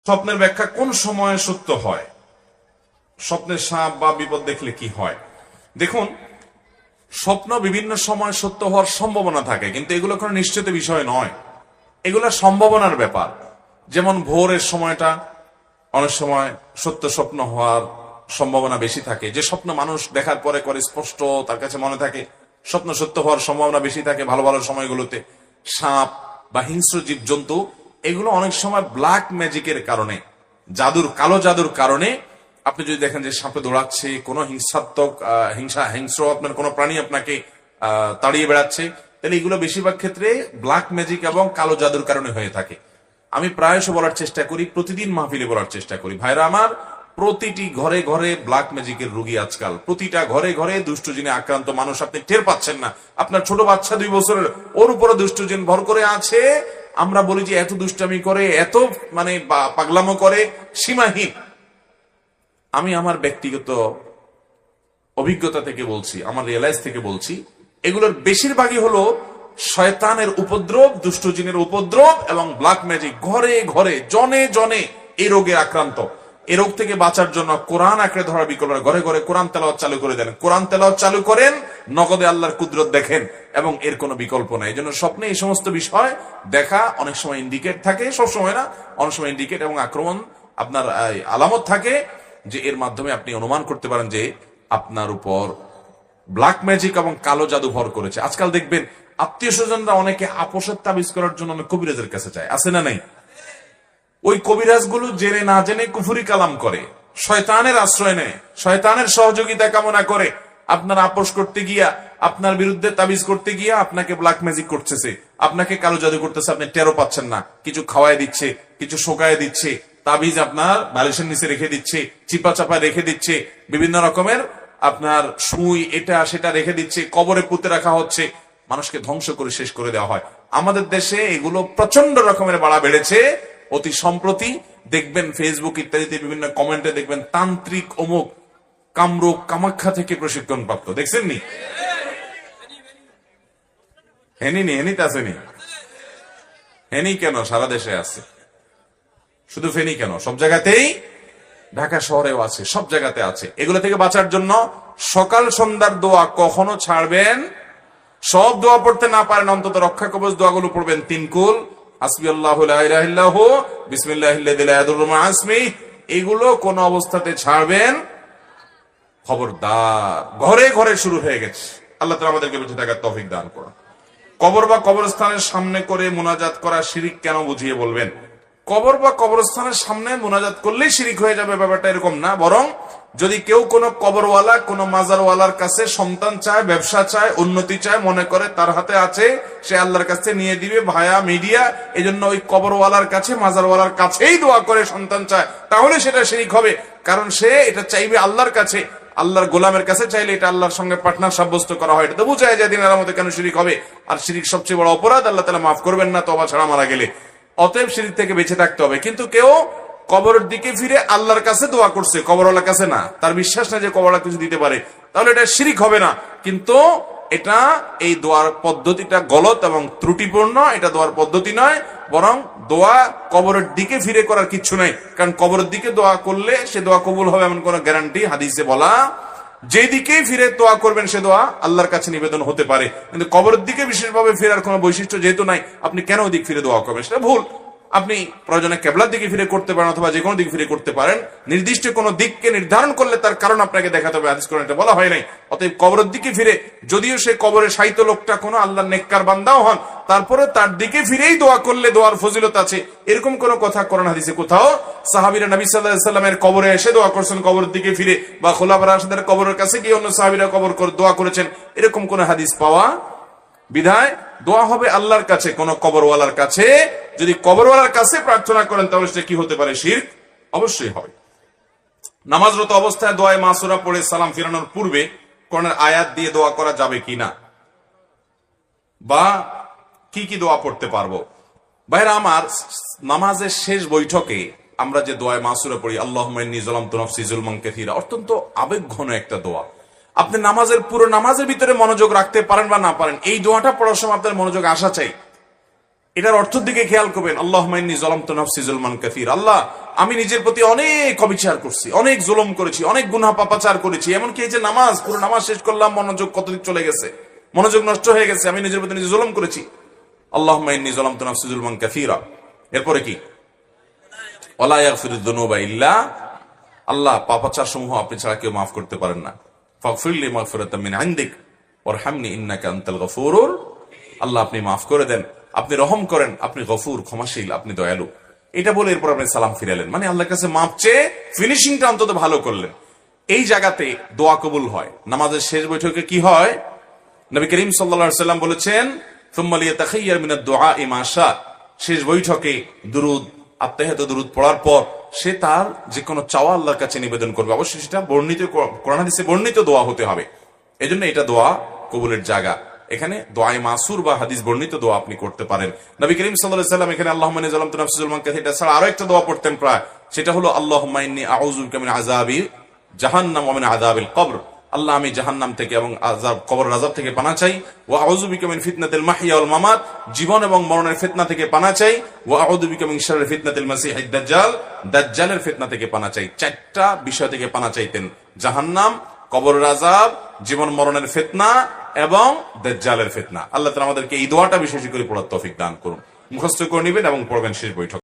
স্বপ্নের ব্যাখ্যা কোন সময়ে সত্য হয়, স্বপ্নের সাপ বা বিপদ দেখলে কি হয়। দেখুন, স্বপ্ন বিভিন্ন সময় সত্য হওয়ার সম্ভাবনা থাকে, কিন্তু এগুলো কোনো নিশ্চিত বিষয় নয়, এগুলো সম্ভাবনার ব্যাপার। যেমন ভোরের সময়টা অনেক সময় সত্য স্বপ্ন হওয়ার সম্ভাবনা বেশি থাকে, যে স্বপ্ন মানুষ দেখার পরে করে স্পষ্ট তার কাছে মনে থাকে, স্বপ্ন সত্য হওয়ার সম্ভাবনা বেশি থাকে ভালো ভালো সময়গুলোতে। সাপ বা হিংস্র জীব জন্তু এগুলো অনেক সময় ব্ল্যাক ম্যাজিকের কারণে, কালো জাদুর কারণে, আপনি যদি দেখেন যে সাপে দৌড়াচ্ছে, কোনো হিংসাত্মক হিংস্র আপনার কোনো প্রাণী আপনাকে তাড়িয়ে বেড়াচ্ছে, তাহলে এগুলো বেশিরভাগ ক্ষেত্রে ব্ল্যাক ম্যাজিক এবং কালো জাদুর কারণে হয়ে থাকে। আমি প্রায়শ বলার চেষ্টা করি, প্রতিদিন মাহফিলে বলার চেষ্টা করি, ভাইরা আমার, প্রতিটি ঘরে ঘরে ব্ল্যাক ম্যাজিকের রোগী আজকাল, প্রতিটা ঘরে ঘরে দুষ্ট জিনে আক্রান্ত মানুষ আপনি টের পাচ্ছেন না। আপনার ছোট বাচ্চা 2 বছরের, ওর উপরে দুষ্ট জিন ভর করে আছে। আমরা বলি যে এত দুষ্টামি করে, এত পাগলামো করে, সীমাহীন। আমি আমার ব্যক্তিগত অভিজ্ঞতা থেকে বলছি, আমার রিয়েলাইজ থেকে বলছি, এগুলোর বেশিরভাগই হলো শয়তানের উপদ্রব, দুষ্ট জিনের উপদ্রব এবং ব্ল্যাক ম্যাজিক। ঘরে ঘরে জনে জনে এই রোগে আক্রান্ত। এই রোগ থেকে বাঁচার জন্য কোরআন আঁকড়ে ধরার বিকল্প, ঘরে ঘরে কোরআন তেলাওয়াত চালু করে দেন, কোরআন তেলাওয়াত চালু করেন, নগদে আল্লাহর কুদরত দেখেন, এবং এর কোনো বিকল্প নাই। এই জন্য স্বপ্নে এই সমস্ত বিষয় দেখা অনেক সময় ইন্ডিকেট থাকে, সব সময় না, অনেক সময় ইন্ডিকেট এবং আক্রমণ আপনার আলামত থাকে, যে এর মাধ্যমে আপনি অনুমান করতে পারেন যে আপনার উপর ব্ল্যাক ম্যাজিক এবং কালো জাদু ভর করেছে। আজকাল দেখবেন আত্মীয় স্বজনরা অনেকে আপোষের তাবিজ করার জন্য অনেক কবিরাজের কাছে যায়, আছে না নাই? ওই কবিরাজ গুলো জেনে না জেনে কুফরি কালাম করে, শয়তানের আশ্রয় নেয়, শয়তানের সহযোগিতা কামনা করে। আপনার আপোষ করতে গিয়া, আপনার বিরুদ্ধে তাবিজ করতে গিয়া আপনাকে ব্ল্যাক ম্যাজিক করতেছে, আপনাকে কালো জাদু করতেছে, আপনি টেরও পাচ্ছেন না। কিছু খাওয়ায় দিচ্ছে, কিছু শোকায় দিচ্ছে, তাবিজ আপনার বালিশের নিচে রেখে দিচ্ছে, চিপা চাপা রেখে দিচ্ছে, বিভিন্ন রকমের আপনার সুই এটা সেটা রেখে দিচ্ছে, কবরে পুঁতে রাখা হচ্ছে, মানুষকে ধ্বংস করে শেষ করে দেওয়া হয়। আমাদের দেশে এগুলো প্রচন্ড রকমের বাড়া বেড়েছে। অতি সম্প্রতি দেখবেন ফেসবুক ইত্যাদিতে বিভিন্ন কমেন্টে দেখবেন তান্ত্রিক অমুক কামরূপ কামাখ্যা থেকে প্রশিক্ষণ প্রাপ্ত, দেখছেন নি? হেনিতে আসেনি? হেনি কেন সারা দেশে আছে, শুধু ফেনি কেন, সব জায়গাতেই, ঢাকা শহরেও আছে, সব জায়গাতে আছে। এগুলো থেকে বাঁচার জন্য সকাল সন্ধ্যার দোয়া কখনো ছাড়বেন। সব দোয়া পড়তে না পারেন, অন্তত রক্ষা কবচ দোয়াগুলো পড়বেন। 3 কুল, হাসবি আল্লাহু লা ইলাহা ইল্লাহু, বিসমিল্লাহিল্লাযী লা ইয়াদুররু মা ইসমিহি, এগুলো কোন অবস্থাতে ছাড়বেন। খবরদার, ঘরে ঘরে শুরু হয়ে গেছে। আল্লাহ তাআলা আমাদেরকে বেঁচে থাকার তৌফিক দান করুন। কবর বা কবরস্থানের সামনে করে মুনাজাত করা শিরিক কেন, বুঝিয়ে বলবেন। কবর বা কবরস্থানের সামনে মুনাজাত করলেই শিরিক হয়ে যাবে, ব্যাপারটা এরকম না। বরং যদি কেউ কোনো কবরওয়ালা, কোনো মাজারওয়ালার কাছে সন্তান চায়, ব্যবসা চায়, উন্নতি চায়, মনে করে তার হাতে আছে, সে আল্লাহর কাছে নিয়ে দিবে ভায়া মিডিয়া, এই জন্য ওই কবরওয়ালার কাছে, মাজারওয়ালার কাছেই দোয়া করে সন্তান চায়, তাহলে সেটা শিরিক হবে। কারণ সে এটা চাইবে আল্লাহর কাছে, আল্লাহর গোলামের কাছে চাইলে এটা আল্লাহর সঙ্গে পার্টনার সাব্যস্ত করা হয়। এটা তো বুঝায় যায় দিনের মধ্যে কেন শিরিক হবে। আর শিরিক সবচেয়ে বড় অপরাধ, আল্লাহ তাআলা মাফ করবেন না তওবা ছাড়া মারা গেলে। অতএব শিরিক থেকে বেঁচে থাকতে হবে। কিন্তু কেউ কবরের দিকে ফিরে আল্লাহর কাছে দোয়া করছে, কবরওয়ালার কাছে না, তার বিশ্বাস না যে কবরওয়ালা কিছু দিতে পারে, তাহলে এটা শিরিক হবে না। কিন্তু এটা, এই দোয়ার পদ্ধতিটা গলত এবং ত্রুটিপূর্ণ, এটা দোয়ার পদ্ধতি নয়। বরং দোয়া কবরের দিকে ফিরে করার কিছু নাই, কারণ কবরের দিকে দোয়া করলে সে দোয়া কবুল হবে এমন কোন গ্যারান্টি হাদিসে বলা, যেদিকেই ফিরে দোয়া করবেন সে দোয়া আল্লাহর কাছে নিবেদন হতে পারে। কিন্তু কবরের দিকে বিশেষভাবে ফেরার কোনো বৈশিষ্ট্য যেহেতু নাই, আপনি কেন ওদিক ফিরে দোয়া করবেন, সেটা ভুল। আপনি প্রয়োজনে কেবলার দিকে ফিরে করতে পারেন, অথবা যে কোনো দিকে ফিরে করতে পারেন। নির্দিষ্ট কোনো দিককে নির্ধারণ করলে তার কারণ আপনাকে দেখাতে হবে, হাদিস কোরআনে এটা বলা হয় নাই। অতএব কবরের দিকে ফিরে, যদিও সে কবরে শায়িত লোকটা কোনো আল্লাহর নেককার বান্দাও হন, তারপরে তার দিকে ফিরেই দোয়া করলে দোয়ার ফজিলত আছে, এরকম কোন কথা কোরআন হাদিসে কোথাও সাহাবীরা নবী সাল্লাল্লাহু আলাইহি সাল্লামের কবরে এসে দোয়া করেছেন কবরের দিকে ফিরে, বা খুলাফায়ে রাশিদের কবরের কাছে গিয়ে অন্য সাহাবীরা কবর করে দোয়া করেছেন, এরকম কোন হাদিস পাওয়া। বিধায় দোয়া হবে আল্লাহর কাছে, কোন কবরওয়ালার কাছে। যদি কবরওয়ালার কাছে প্রার্থনা করেন তাহলে সেটা কি হতে পারে? শিরক অবশ্যই হবে। নামাজরত অবস্থায় দোয়ায়ে মাসুরা পড়ে সালাম ফিরানোর পূর্বে কোরআনের আয়াত দিয়ে দোয়া করা যাবে কিনা, বা কি কি দোয়া পড়তে পারবো? ভাইরা আমার, নামাজের শেষ বৈঠকে আমরা যে দোয়ায়ে মাসুরা পড়ি, আল্লাহুম্মা ইন্নী যালামতু নাফসি যুলমান কাসীরা, অত্যন্ত আবেগঘন একটা দোয়া। আপনি নামাজের পুরো নামাজের ভিতরে মনোযোগ রাখতে পারেন বা না পারেন, এই দোয়াটা পড়ার সময় আপনার মনোযোগ আসা চাই। এটার অর্থের দিকে খেয়াল করবেন। আল্লাহুম্মা ইন্নী যালামতু নাফসি যুলমান কাসীরা, আল্লাহ আমি নিজের প্রতি অনেক অবিচার করছি, অনেক জুলুম করেছি, অনেক গুনাহ পাপাচার করেছি, এমনকি এই যে নামাজ, পুরো নামাজ শেষ করলাম, মনোযোগ কতদিক চলে গেছে, মনোযোগ নষ্ট হয়ে গেছে, আমি নিজের প্রতি নিজে জুলুম করেছি। আল্লাহুম্মা ইন্নী যালামতু নাফসি যুলমান কাসীরা। এরপরে কি? ওয়ালা ইয়াগফিরুয যুনুবা ইল্লা আল্লাহ, পাপাচার সমূহ আপনি ছাড়া কেউ মাফ করতে পারেন না। ফাগফিরলি মাগফিরাতাম মিন ইনদিক ওয়ারহামনি ইন্নাকা আনতাল গফুরুর। আল্লাহ, আপনি মাফ করে দেন, আপনি রহম করেন, আপনি গফুর, ক্ষমাশীল, আপনি দয়ালু। এটা বলে এরপর আপনি সালাম ফিরালেন, মানে আল্লাহর কাছে মাপ চেয়ে ফিনিশিংটা অন্তত ভালো করলেন। এই জায়গাতে দোয়া কবুল হয়। নামাজের শেষ বৈঠকে কি হয়? নবী করিম সাল্লাল্লাহু আলাইহি ওয়াসাল্লাম বলেছেন, সুম্মা লিয়াতাখায়্যার মিনাদ দুআই মা শা। শেষ বৈঠকে দুরুদ, আত্তাহিয়াত দুরুদ পড়ার পর সে তার যে কোনো চাওয়া আল্লাহর কাছে নিবেদন করবে। অবশ্যই সেটা বর্ণিত কোরআন হাদিসে বর্ণিত দোয়া হতে হবে। এজন্য এটা দোয়া কবুলের জায়গা। এখানে দোয়ায়ে মাসুর বা হাদিস বর্ণিত দোয়া আপনি করতে পারেন। নবী করিম সাল্লাল্লাহু আলাইহি ওয়াসাল্লাম এখানে আল্লাহুম্মা ইন্নী যালামতু নাফসি যুলমান কাসীরা, এটা ছাড়া আরো একটা দোয়া পড়তেন প্রায়, সেটা হলো আল্লাহুম্মা ইন্নী আউযু বিকা মিন আযাবি জাহান্নাম ওয়া মিন আযাবিল কবর। আল্লাহ, আমি জাহান্নাম থেকে এবং আযাব, কবরের আযাব থেকে পানা চাই। ওয়া আউযু বিকা মিন ফিতনাতিল মাহইয়া ওয়াল মামাত, জীবন এবং মরণের ফিতনা থেকে পানা চাই। ওয়া আউযু বিকা মিন শাররি ফিতনাতিল মাসিহিদ দাজ্জাল, দাজ্জালের ফিতনা থেকে পানা চাই। চারটা বিষয় থেকে পানা চাইতেন: জাহান্নাম, কবরের আযাব, জীবন মরণের ফিতনা এবং দাজ্জালের ফিতনা। আল্লাহ তাআলা আমাদেরকে এই দোয়াটা বিশেষ করে পড়ার তৌফিক দান করুন। মুখস্থ করে নেবেন এবং পড়বেন শেষ বৈঠক।